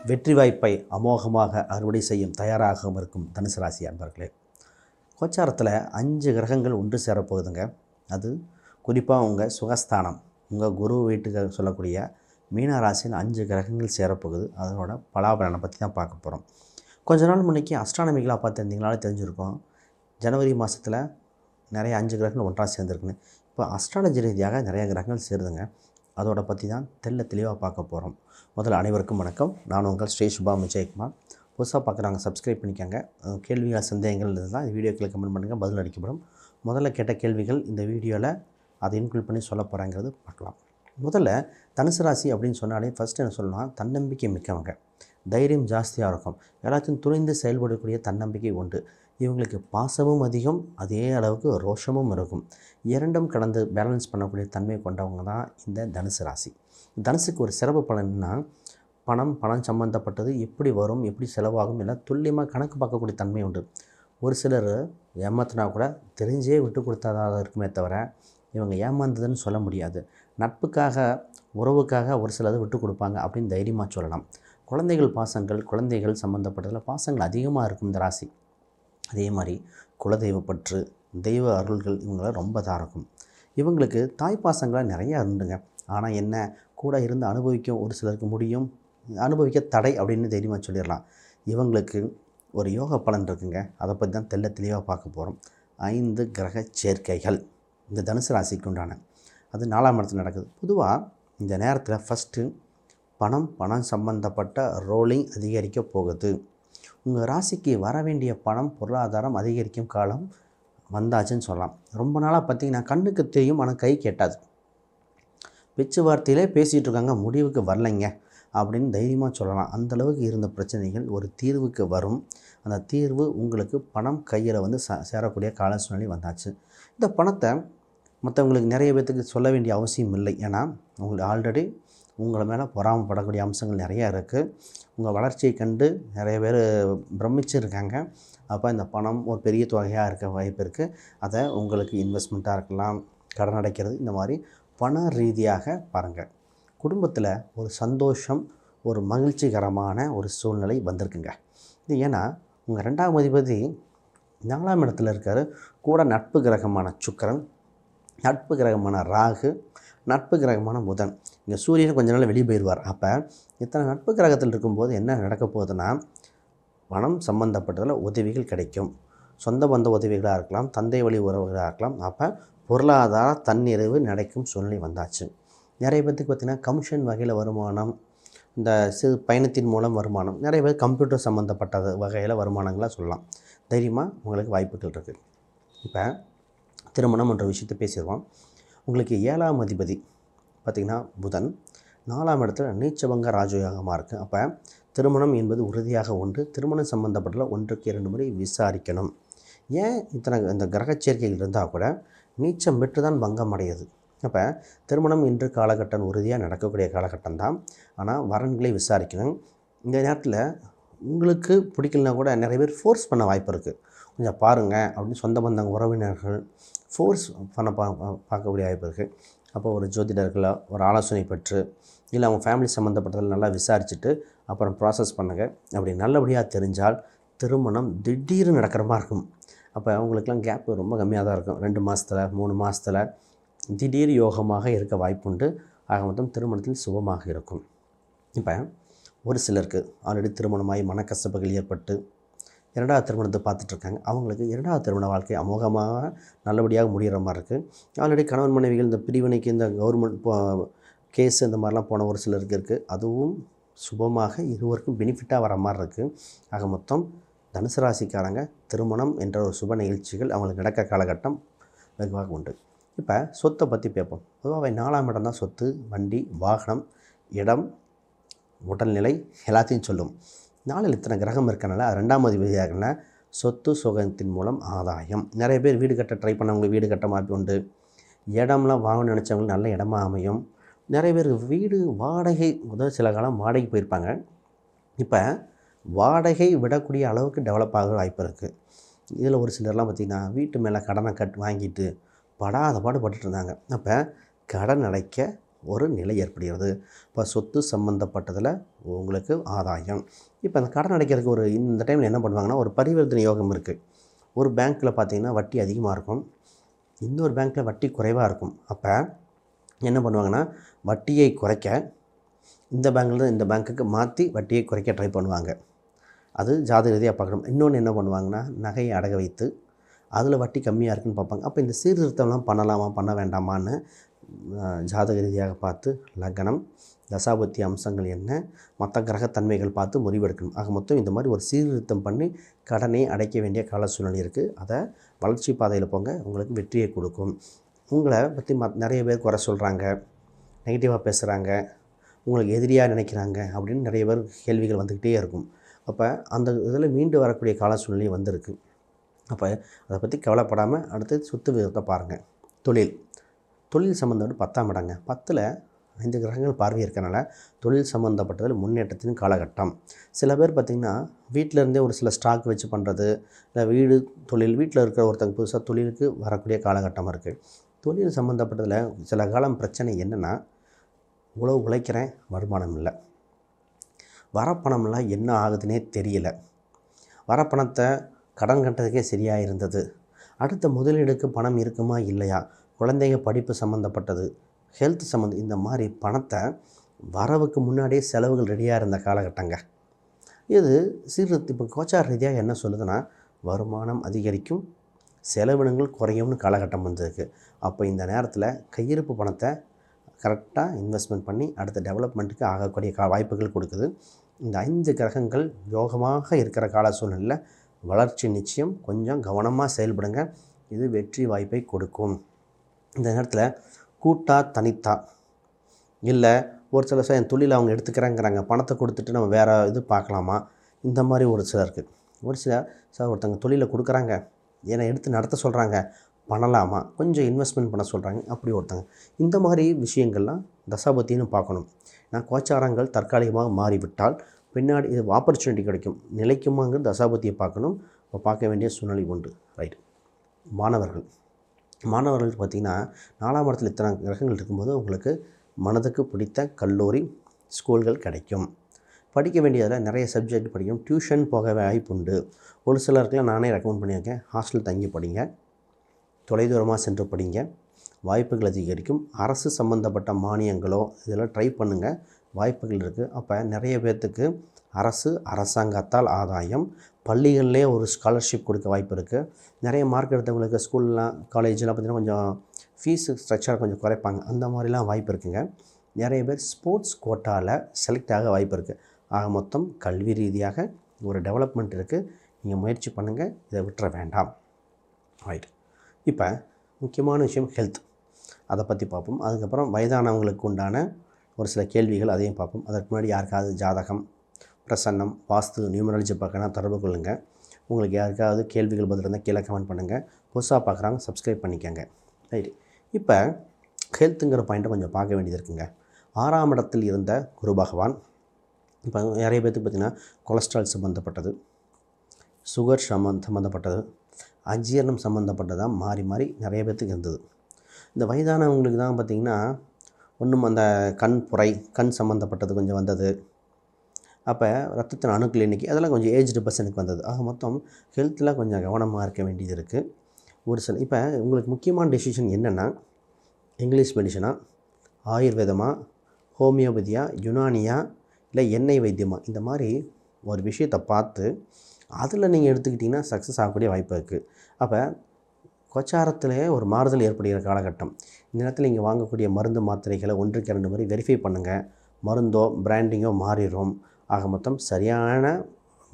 வெற்றி வாய்ப்பை அமோகமாக அறுவடை செய்யும் தயாராகவும் இருக்கும் தனுசு ராசி அன்பர்களே. கோச்சாரத்தில் 5 கிரகங்கள் ஒன்று சேரப்போகுதுங்க. அது குறிப்பாக உங்கள் சுகஸ்தானம், உங்கள் குரு வீட்டுக்கு சொல்லக்கூடிய மீன ராசியில் 5 கிரகங்கள் சேரப்போகுது. அதனோட பலாபலனை பற்றி தான் பார்க்க போகிறோம். கொஞ்ச நாள் முன்னைக்கு அஸ்ட்ரானமிகளாக பார்த்துருந்தீங்களால தெரிஞ்சிருக்கும். ஜனவரி மாதத்தில் நிறைய 5 கிரகங்கள் ஒன்றாக சேர்ந்துருக்குன்னு. இப்போ அஸ்ட்ராலஜி ரீதியாக நிறைய கிரகங்கள் சேருதுங்க. அதோட பற்றி தான் தெளிவாக பார்க்க போகிறோம். முதல்ல அனைவருக்கும் வணக்கம். நான் உங்கள் ஸ்ரீ சுபா விஜயகுமார். புதுசாக பார்க்குறாங்க சப்ஸ்கிரைப் பண்ணிக்கோங்க. கேள்விகள் சந்தேகங்கள் இருந்தால் இந்த வீடியோக்களை கமெண்ட் பண்ணுங்கள், பதில் அளிக்கப்படும். முதல்ல கேட்ட கேள்விகள் இந்த வீடியோவில் அதை இன்க்ளூட் பண்ணி சொல்ல போகிறாங்கிறது பார்க்கலாம். முதல்ல தனுசு ராசி அப்படின்னு சொன்னாலே ஃபஸ்ட்டு என்ன சொல்லலாம், தன்னம்பிக்கை மிக்கவங்க, தைரியம் ஜாஸ்தியாக இருக்கும், எல்லாத்தையும் துணிந்து செயல்படக்கூடிய தன்னம்பிக்கை உண்டு. இவங்களுக்கு பாசமும் அதிகம், அதே அளவுக்கு ரோஷமும் இருக்கும். இரண்டும் கடந்து பேலன்ஸ் பண்ணக்கூடிய தன்மை கொண்டவங்க தான் இந்த தனுசு ராசி. தனுசுக்கு ஒரு சிறப்பு பலன்னா, பணம் சம்மந்தப்பட்டது எப்படி வரும், எப்படி செலவாகும் எல்லாம் துல்லியமாக கணக்கு பார்க்கக்கூடிய தன்மை உண்டு. ஒரு சிலர் ஏமாத்தினா கூட தெரிஞ்சே விட்டு கொடுத்ததாக இருக்குமே தவிர இவங்க ஏமாந்ததுன்னு சொல்ல முடியாது. நட்புக்காக, உறவுக்காக ஒரு சிலது விட்டு கொடுப்பாங்க அப்படின்னு தைரியமாக சொல்லலாம். குழந்தைகள் சம்மந்தப்பட்டதில் பாசங்கள் அதிகமாக இருக்கும் இந்த ராசி. அதே மாதிரி குலதெய்வப்பற்று, தெய்வ அருள்கள் இவங்களாம் ரொம்ப தான் இருக்கும். இவங்களுக்கு தாய்ப்பாசங்களாக நிறையா இருந்துங்க. ஆனால் என்ன, கூட இருந்து அனுபவிக்க ஒரு சிலருக்கு முடியும், அனுபவிக்க தடை அப்படின்னு தைரியமாக சொல்லிடலாம். இவங்களுக்கு ஒரு யோக பலன் இருக்குங்க. அதை பற்றி தான் தெளிவாக பார்க்க போகிறோம். 5 கிரக சேர்க்கைகள் இந்த தனுசு ராசிக்கு உண்டான, அது 4ஆம் இடத்துல நடக்குது. பொதுவாக இந்த நேரத்தில் ஃபஸ்ட்டு பணம் சம்பந்தப்பட்ட ரோலிங் அதிகரிக்க போகுது. உங்கள் ராசிக்கு வர வேண்டிய பணம், பொருளாதாரம் அதிகரிக்கும் காலம் வந்தாச்சுன்னு சொல்லலாம். ரொம்ப நாளாக பார்த்திங்கன்னா கண்ணுக்கு தெரியும், ஆனால் கை கேட்டாது. பேச்சுவார்த்தையிலே பேசிகிட்டு இருக்காங்க, முடிவுக்கு வரலைங்க அப்படின்னு தைரியமாக சொல்லலாம். அந்தளவுக்கு இருந்த பிரச்சனைகள் ஒரு தீர்வுக்கு வரும். அந்த தீர்வு உங்களுக்கு பணம் கையில் வந்து சேரக்கூடிய கால சூழ்நிலை வந்தாச்சு. இந்த பணத்தை மற்றவங்களுக்கு நிறைய பேர்த்துக்கு சொல்ல வேண்டிய அவசியம் இல்லை. ஏன்னா உங்களுக்கு ஆல்ரெடி உங்களை மேலே பொறாமப்படக்கூடிய அம்சங்கள் நிறையா இருக்குது. உங்கள் வளர்ச்சியை கண்டு நிறைய பேர் பிரமிச்சிருக்காங்க. அப்போ இந்த பணம் ஒரு பெரிய தொகையாக இருக்க வாய்ப்பு இருக்குது. அதை உங்களுக்கு இன்வெஸ்ட்மெண்ட்டாக இருக்கலாம், கடன் அடைக்கிறது, இந்த மாதிரி பண ரீதியாக பாருங்கள். குடும்பத்தில் ஒரு சந்தோஷம், ஒரு மகிழ்ச்சிகரமான ஒரு சூழ்நிலை வந்திருக்குங்க. இது ஏன்னா உங்கள் 2ஆம் அதிபதி 4ஆம் இடத்துல இருக்கார். கூட நட்பு கிரகமான சுக்கிரன், நட்பு கிரகமான ராகு, நட்பு கிரகமான புதன். இங்கே சூரியன் கொஞ்ச நாள் வெளியே போயிடுவார். அப்போ இத்தனை நட்பு கிரகத்தில் இருக்கும்போது என்ன நடக்க போகுதுன்னா, பணம் சம்பந்தப்பட்டதில் உதவிகள் கிடைக்கும். சொந்த பந்த உதவிகளாக இருக்கலாம், தந்தை வழி உறவுகளாக இருக்கலாம். அப்போ பொருளாதார தன்னிறைவு நடக்கும் சூழ்நிலை வந்தாச்சு. நிறைய பேர்த்துக்கு பார்த்திங்கன்னா கமிஷன் வகையில் வருமானம், இந்த சிறு பயணத்தின் மூலம் வருமானம், நிறைய பேர் கம்ப்யூட்டர் சம்மந்தப்பட்ட வகையில் வருமானங்களாக சொல்லலாம். தைரியமாக உங்களுக்கு வாய்ப்புகள் இருக்குது. இப்போ திருமணம் என்ற விஷயத்தை பேசிடுவோம். உங்களுக்கு 7ஆம் அதிபதி பார்த்திங்கன்னா புதன் 4ஆம் இடத்துல நீச்சபங்க ராஜயோகமாக இருக்குது. அப்போ திருமணம் என்பது உறுதியாக உண்டு. திருமணம் சம்மந்தப்பட்ட 1க்கு 2 முறை விசாரிக்கணும். ஏன் இத்தனை இந்த கிரக சேர்க்கைகள் இருந்தால் கூட நீச்சம் பெற்று தான் பங்கம் அடையுது. அப்போ திருமணம் இன்று காலகட்டம் உறுதியாக நடக்கக்கூடிய காலகட்டம் தான். ஆனால் வரன்களை விசாரிக்கணும். இந்த நேரத்தில் உங்களுக்கு பிடிக்கலனா கூட நிறைய பேர் ஃபோர்ஸ் பண்ண வாய்ப்பு இருக்குது. கொஞ்சம் பாருங்கள் அப்படின்னு சொந்த பந்தங்க உறவினர்கள் ஃபோர்ஸ் பண்ண பார்க்கக்கூடிய வாய்ப்பு இருக்குது. அப்போ ஒரு ஜோதிடர்களை ஒரு ஆலோசனை பெற்று, இல்லை அவங்க ஃபேமிலி சம்மந்தப்பட்டதில் நல்லா விசாரிச்சுட்டு அப்புறம் ப்ராசஸ் பண்ணுங்கள். அப்படி நல்லபடியாக தெரிஞ்சால் திருமணம் திடீர்னு நடக்கிற மாதிரி இருக்கும். அப்போ அவங்களுக்கெல்லாம் கேப்பு ரொம்ப கம்மியாக தான் இருக்கும். 2 மாதத்தில் 3 மாதத்தில் திடீர் யோகமாக இருக்க வாய்ப்புண்டு. ஆக மொத்தம் திருமணத்தில் சுபமாக இருக்கும். இப்போ ஒரு சிலருக்கு ஆல்ரெடி திருமணமாகி மனக்கசப்புகள் ஏற்பட்டு 2வது திருமணத்தை பார்த்துட்ருக்காங்க. அவங்களுக்கு 2வது திருமண வாழ்க்கை அமோகமாக நல்லபடியாக முடிகிற மாதிரி இருக்குது. ஆல்ரெடி கணவன் மனைவிகள் இந்த பிரிவினைக்கு இந்த கவர்மெண்ட் கேஸ் இந்த மாதிரிலாம் போன ஒரு சிலருக்கு இருக்குது. அதுவும் சுபமாக இருவருக்கும் பெனிஃபிட்டாக வர மாதிரி இருக்குது. ஆக மொத்தம் தனுசு ராசிக்காரங்க திருமணம் என்ற ஒரு சுப நிகழ்ச்சிகள் அவங்களுக்கு நடக்க காலகட்டம் வெகுவாக உண்டு. இப்போ சொத்தை பற்றி பேப்போம். பொதுவாக 4ஆம் இடம் தான் சொத்து, வண்டி, வாகனம், இடம், உடல்நிலை எல்லாத்தையும் சொல்லும். 4ல் இத்தனை கிரகம் இருக்கனால 2ஆம் அதிபதியாகனா சொத்து சுகத்தின் மூலம் ஆதாயம். நிறைய பேர் வீடு கட்ட ட்ரை பண்ணவங்க வீடு கட்ட மாப்பி உண்டு. இடம்லாம் வாங்க நினச்சவங்களுக்கு நல்ல இடமா அமையும். நிறைய பேர் வீடு வாடகை சில காலம் வாடகை போயிருப்பாங்க. இப்போ வாடகை விடக்கூடிய அளவுக்கு டெவலப் ஆக வாய்ப்பு இருக்குது. இதில் ஒரு சிலர்லாம் பார்த்திங்கன்னா வீட்டு மேலே கடனை வாங்கிட்டு படாத பாடுபட்டு இருந்தாங்க. அப்போ கடன் அடைக்க ஒரு நிலை ஏற்படுகிறது. இப்போ சொத்து சம்மந்தப்பட்டதில் உங்களுக்கு ஆதாயம். இப்போ அந்த கடன் அடைக்கிறதுக்கு இந்த டைமில் என்ன பண்ணுவாங்கன்னா, ஒரு பரிவர்த்தனை யோகம் இருக்குது. ஒரு பேங்க்கில் பார்த்திங்கன்னா வட்டி அதிகமாக இருக்கும், இன்னொரு பேங்க்கில் வட்டி குறைவாக இருக்கும். அப்போ என்ன பண்ணுவாங்கன்னா, வட்டியை குறைக்க இந்த பேங்க்லேருந்து இந்த பேங்க்குக்கு மாற்றி வட்டியை குறைக்க ட்ரை பண்ணுவாங்க. அது ஜாதக ரீதியாக பார்க்கணும். இன்னொன்று என்ன பண்ணுவாங்கன்னா, நகையை அடக வைத்து அதில் வட்டி கம்மியாக இருக்குன்னு பார்ப்பாங்க. அப்போ இந்த சீர்திருத்தம்லாம் பண்ணலாமா பண்ண வேண்டாமான்னு ஜாதக ரீதியாக பார்த்து லக்னம், தசாபுத்தி அம்சங்கள் என்ன, மற்ற கிரகத்தன்மைகள் பார்த்து முடிவெடுக்கணும். ஆக மொத்தம் இந்த மாதிரி ஒரு சீர்திருத்தம் பண்ணி கடனை அடைக்க வேண்டிய கால சூழ்நிலை இருக்குது. அதை வளர்ச்சி பாதையில் போங்க, உங்களுக்கு வெற்றியை கொடுக்கும். உங்களை பற்றி நிறைய பேர் குறை சொல்கிறாங்க, நெகட்டிவாக பேசுகிறாங்க, உங்களுக்கு எதிரியாக நினைக்கிறாங்க அப்படின்னு நிறைய பேர் கேள்விகள் வந்துக்கிட்டே இருக்கும். அப்போ அந்த இதில் மீண்டு வரக்கூடிய கால சூழ்நிலை வந்திருக்கு. அப்போ அதை பற்றி கவலைப்படாமல் அடுத்து சொத்து விதத்தை பாருங்கள். தொழில் சம்மந்தப்பட்டு 10ஆம் இடங்க. 10ல் 5 கிரகங்கள் பார்வை இருக்கனால தொழில் சம்மந்தப்பட்டதில் முன்னேற்றத்தின் காலகட்டம். சில பேர் பார்த்திங்கன்னா வீட்டிலேருந்தே ஒரு சில ஸ்டாக் வச்சு பண்ணுறது, இல்லை வீட்டில் இருக்கிற ஒருத்தங்க புதுசாக தொழிலுக்கு வரக்கூடிய காலகட்டமாக இருக்குது. தொழில் சம்மந்தப்பட்டதில் சில காலம் பிரச்சனை என்னென்னா, இவ்வளோ உழைக்கிறேன், வருமானம் இல்லை, வரப்பணம்லாம் என்ன ஆகுதுன்னே தெரியல, வரப்பணத்தை கடன் கட்டுறதுக்கே சரியாக இருந்தது, அடுத்த முதலீடுக்கு பணம் இருக்குமா இல்லையா, குழந்தைங்க படிப்பு சம்மந்தப்பட்டது, ஹெல்த் சம்மந்தம், இந்த மாதிரி பணத்தை வரவுக்கு முன்னாடியே செலவுகள் ரெடியாக இருந்த காலகட்டங்க. இது இப்போ கோச்சார ரீதியாக என்ன சொல்லுதுன்னா, வருமானம் அதிகரிக்கும், செலவினங்கள் குறையும்னு காலகட்டம் வந்திருக்கு. அப்போ இந்த நேரத்தில் கையிருப்பு பணத்தை கரெக்டாக இன்வெஸ்ட்மெண்ட் பண்ணி அடுத்த டெவலப்மெண்ட்டுக்கு ஆகக்கூடிய வாய்ப்புகள் கொடுக்குது. இந்த 5 கிரகங்கள் யோகமாக இருக்கிற கால சூழ்நிலையில் வளர்ச்சி நிச்சயம். கொஞ்சம் கவனமாக செயல்படுங்க, இது வெற்றி வாய்ப்பை கொடுக்கும். இந்த நேரத்தில் கூட்டா தனித்தா இல்லை ஒரு சில என் தொழில் அவங்க எடுத்துக்கிறேங்கிறாங்க, பணத்தை கொடுத்துட்டு நம்ம வேறு இது பார்க்கலாமா, இந்த மாதிரி ஒரு சிலருக்கு. ஒரு சிலர் ஒருத்தங்க தொழிலை கொடுக்குறாங்க, ஏன்னா எடுத்து நடத்த சொல்கிறாங்க, பண்ணலாமா, கொஞ்சம் இன்வெஸ்ட்மெண்ட் பண்ண சொல்கிறாங்க, அப்படி ஒருத்தங்க. இந்த மாதிரி விஷயங்கள்லாம் தசாபத்தின்னு பார்க்கணும். நான் கோச்சாரங்கள் தற்காலிகமாக மாறிவிட்டால் பின்னாடி இது ஆப்பர்ச்சுனிட்டி கிடைக்கும், நிலைக்குமாங்கிறது தசாபத்தியை பார்க்கணும். இப்போ பார்க்க வேண்டிய சூழ்நிலை உண்டு. ரைட். மாணவர்கள் பார்த்திங்கன்னா 4ஆம் இடத்துல இத்தனை கிரகங்கள் இருக்கும்போது உங்களுக்கு மனதுக்கு பிடித்த கல்லூரி ஸ்கூல்கள் கிடைக்கும். படிக்க வேண்டியதில் நிறைய சப்ஜெக்ட் படிக்கணும், டியூஷன் போக வாய்ப்புண்டு. ஒரு சிலருக்குலாம் நானே ரெக்கமெண்ட் பண்ணியிருக்கேன், ஹாஸ்டல் தங்கி படிங்க, தொலைதூரமாக சென்று படிங்க, வாய்ப்புகள் அதிகரிக்கும். அரசு சம்மந்தப்பட்ட மானியங்களோ இதெல்லாம் ட்ரை பண்ணுங்கள், வாய்ப்புகள் இருக்குது. அப்போ நிறைய பேர்த்துக்கு அரசாங்கத்தால் ஆதாயம், பள்ளிகளிலே ஒரு ஸ்காலர்ஷிப் கொடுக்க வாய்ப்பு இருக்குது. நிறைய மார்க் எடுத்தவங்களுக்கு ஸ்கூல்லாம் காலேஜெலாம் பார்த்திங்கன்னா கொஞ்சம் ஃபீஸு ஸ்ட்ரக்சர் கொஞ்சம் குறைப்பாங்க, அந்த மாதிரிலாம் வாய்ப்பு இருக்குங்க. நிறைய பேர் ஸ்போர்ட்ஸ் கோட்டாவில் செலக்ட் ஆக வாய்ப்பு இருக்குது. ஆக மொத்தம் கல்வி ரீதியாக ஒரு டெவலப்மெண்ட் இருக்குது, நீங்கள் முயற்சி பண்ணுங்கள், இதை விட்டுற வேண்டாம். ரைட். இப்போ முக்கியமான விஷயம் ஹெல்த், அதை பற்றி பார்ப்போம். அதுக்கப்புறம் வயதானவங்களுக்கு உண்டான ஒரு சில கேள்விகள், அதையும் பார்ப்போம். அதற்கு முன்னாடி யாருக்காவது ஜாதகம், பிரசன்னம், வாஸ்து, நியூமராலஜி பார்க்கணும் தொடர்பு கொள்ளுங்கள். உங்களுக்கு யாருக்காவது கேள்விகள் பதில் இருந்தால் கீழே கமெண்ட் பண்ணுங்கள். புதுசாக பார்க்குறாங்க சப்ஸ்கிரைப் பண்ணிக்கோங்க. ரைட். இப்போ ஹெல்த்துங்கிற பாயிண்ட்டை கொஞ்சம் பார்க்க வேண்டியது இருக்குங்க. 6ஆம் இடத்தில் இருந்த குரு பகவான் இப்போ நிறைய பேர்த்துக்கு பார்த்திங்கன்னா கொலஸ்ட்ரால் சம்மந்தப்பட்டது, சுகர் சம்மந்தப்பட்டது, அஜீரணம் சம்மந்தப்பட்டதாக மாறி மாறி நிறைய பேர்த்துக்கு இருந்தது. இந்த வயதானவங்களுக்கு தான் பார்த்திங்கன்னா ஒன்றும் அந்த கண் சம்மந்தப்பட்டது கொஞ்சம் வந்தது. அப்போ ரத்தத்தின் அணுக்கள் எண்ணிக்கை அதெல்லாம் கொஞ்சம் ஏஜ்டு பர்சனுக்கு வந்தது. ஆக மொத்தம் ஹெல்த்தில் கொஞ்சம் கவனமாக இருக்க வேண்டியது இருக்குது. ஒரு சில இப்போ உங்களுக்கு முக்கியமான டெசிஷன் என்னென்னா, இங்கிலீஷ் மெடிசனா, ஆயுர்வேதமா, ஹோமியோபதியா, யுனானியா, இல்லை எண்ணெய் வைத்தியமா, இந்த மாதிரி ஒரு விஷயத்தை பார்த்து அதில் நீங்கள் எடுத்துக்கிட்டிங்கன்னா சக்ஸஸ் ஆகக்கூடிய வாய்ப்பு இருக்குது. அப்போ கோச்சாரத்திலே ஒரு மாறுதல் ஏற்படுகிற காலகட்டம். இந்த நேரத்தில் நீங்கள் வாங்கக்கூடிய மருந்து மாத்திரைகளை 1க்கு 2 முறை வெரிஃபை பண்ணுங்கள். மருந்தோ பிராண்டிங்கோ மாறிடும். ஆக மொத்தம் சரியான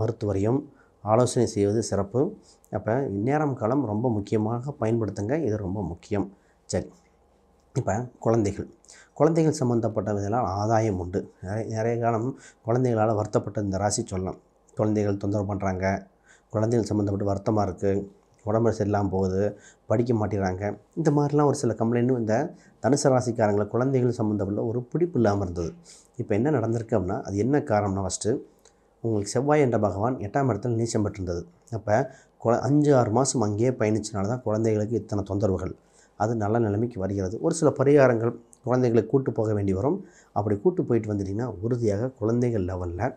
மருத்துவரையும் ஆலோசனை செய்வது சிறப்பு. அப்போ நேரம் காலம் ரொம்ப முக்கியமாக பயன்படுத்துங்க, இது ரொம்ப முக்கியம். சரி. இப்போ குழந்தைகள் சம்மந்தப்பட்ட இதெல்லாம் ஆதாயம் உண்டு. நிறைய காலம் குழந்தைகளால் வருத்தப்பட்ட இந்த ராசி சொல்லலாம். குழந்தைகள் தொந்தரவு பண்ணுறாங்க, குழந்தைகள் சம்மந்தப்பட்டு வருத்தமாக இருக்குது, உடம்பு சரியில்லாமல் போகுது, படிக்க மாட்டேறாங்க, இந்த மாதிரிலாம் ஒரு சில கம்ப்ளைண்ட்டும் இந்த தனுசு ராசிக்காரங்களை குழந்தைகள் சம்மந்தப்பட்ட ஒரு பிடிப்பு இல்லாமல் இருந்தது. இப்போ என்ன நடந்திருக்கு அப்படின்னா, அது என்ன காரணம்னா, ஃபஸ்ட்டு உங்களுக்கு செவ்வாய் என்ற பகவான் 8ஆம் இடத்துல நீச்சம் பெற்றிருந்தது. அப்போ 5-6 மாதம் அங்கேயே பயணிச்சனால தான் குழந்தைகளுக்கு இத்தனை தொந்தரவுகள். அது நல்ல நிலைமைக்கு வருகிறது. ஒரு சில பரிகாரங்கள் குழந்தைகளை கூட்டு போக வேண்டி வரும். அப்படி கூட்டு போயிட்டு வந்துட்டிங்கன்னா உறுதியாக குழந்தைகள் லெவலில்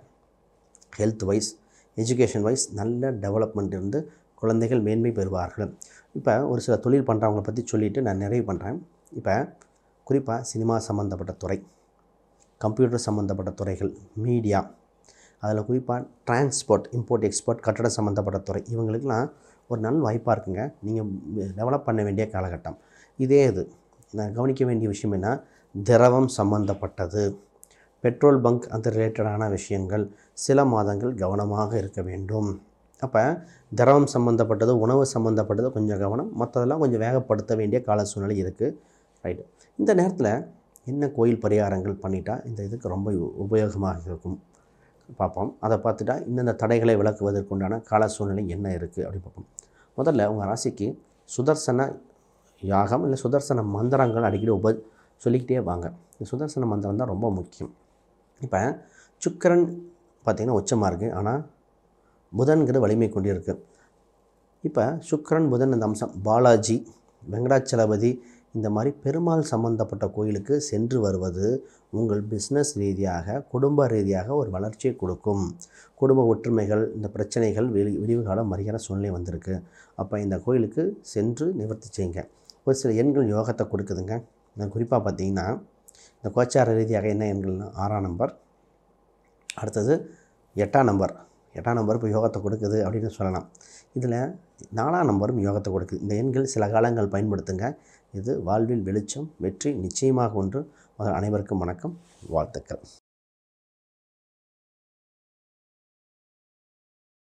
ஹெல்த் வைஸ், எஜுகேஷன் வைஸ் நல்ல டெவலப்மெண்ட் இருந்து குழந்தைகள் மேன்மை பெறுவார்கள். இப்போ ஒரு சில தொழில் பண்ணுறவங்கள பற்றி சொல்லிவிட்டு நான் நிறைவு பண்ணுறேன். இப்போ குறிப்பாக சினிமா சம்மந்தப்பட்ட துறை, கம்ப்யூட்டர் சம்மந்தப்பட்ட துறைகள், மீடியா, அதில் குறிப்பாக டிரான்ஸ்போர்ட், இம்போர்ட் எக்ஸ்போர்ட், கட்டட சம்மந்தப்பட்ட துறை, இவங்களுக்கெல்லாம் ஒரு நல்ல வாய்ப்பாக இருக்குங்க. நீங்கள் டெவலப் பண்ண வேண்டிய காலகட்டம் இதே. நான் கவனிக்க வேண்டிய விஷயம் என்ன, திரவம் சம்மந்தப்பட்டது, பெட்ரோல் பங்க் அந்த ரிலேட்டடான விஷயங்கள் சில மாதங்கள் கவனமாக இருக்க வேண்டும். அப்போ திரவம் சம்மந்தப்பட்டது, உணவு சம்மந்தப்பட்டது கொஞ்சம் கவனம், மற்றதெல்லாம் கொஞ்சம் வேகப்படுத்த வேண்டிய கால சூழ்நிலை இருக்குது. ரைட்டு. இந்த நேரத்தில் என்ன கோயில் பரிகாரங்கள் பண்ணிட்டா இந்த இதுக்கு ரொம்ப உபயோகமாக இருக்கும் பார்ப்போம். அதை பார்த்துட்டா இந்தந்த தடைகளை விளக்குவதற்குண்டான கால சூழ்நிலை என்ன இருக்குது அப்படி பார்ப்போம். முதல்ல உங்கள் ராசிக்கு சுதர்சன யாகம் இல்லை சுதர்சன மந்திரங்கள் அடிக்கடி சொல்லிக்கிட்டே வாங்க. இந்த சுதர்சன மந்திரம் தான் ரொம்ப முக்கியம். இப்போ சுக்கிரன் பார்த்திங்கன்னா உச்சமாக இருக்குது, ஆனால் புதன்கிற வலிமை கொண்டு இருக்குது. இப்போ சுக்கிரன் புதன் இந்த அம்சம், பாலாஜி, வெங்கடாச்சலபதி இந்த மாதிரி பெருமாள் சம்பந்தப்பட்ட கோயிலுக்கு சென்று வருவது உங்கள் பிஸ்னஸ் ரீதியாக, குடும்ப ரீதியாக ஒரு வளர்ச்சியை கொடுக்கும். குடும்ப ஒற்றுமைகள், இந்த பிரச்சனைகள் விடிவு காலம் வருகிற சூழ்நிலை வந்திருக்கு. அப்போ இந்த கோயிலுக்கு சென்று நிவர்த்தி செய்யுங்க. ஒரு சில எண்கள் யோகத்தை கொடுக்குதுங்க. நான் குறிப்பாக பார்த்திங்கன்னா இந்த கோச்சார ரீதியாக என்ன எண்கள்னால் 6ஆம் நம்பர், அடுத்தது 8ஆம் நம்பர். 8ஆம் நம்பர் இப்போ யோகத்தை கொடுக்குது அப்படின்னு சொல்லலாம். இதில் 4ஆம் நம்பரும் யோகத்தை கொடுக்குது. இந்த எண்கள் சில காலங்கள் பயன்படுத்துங்க. இது வாழ்வில் வெளிச்சம், வெற்றி நிச்சயமாக ஒன்று. அனைவருக்கும் வணக்கம், வாழ்த்துக்கள்.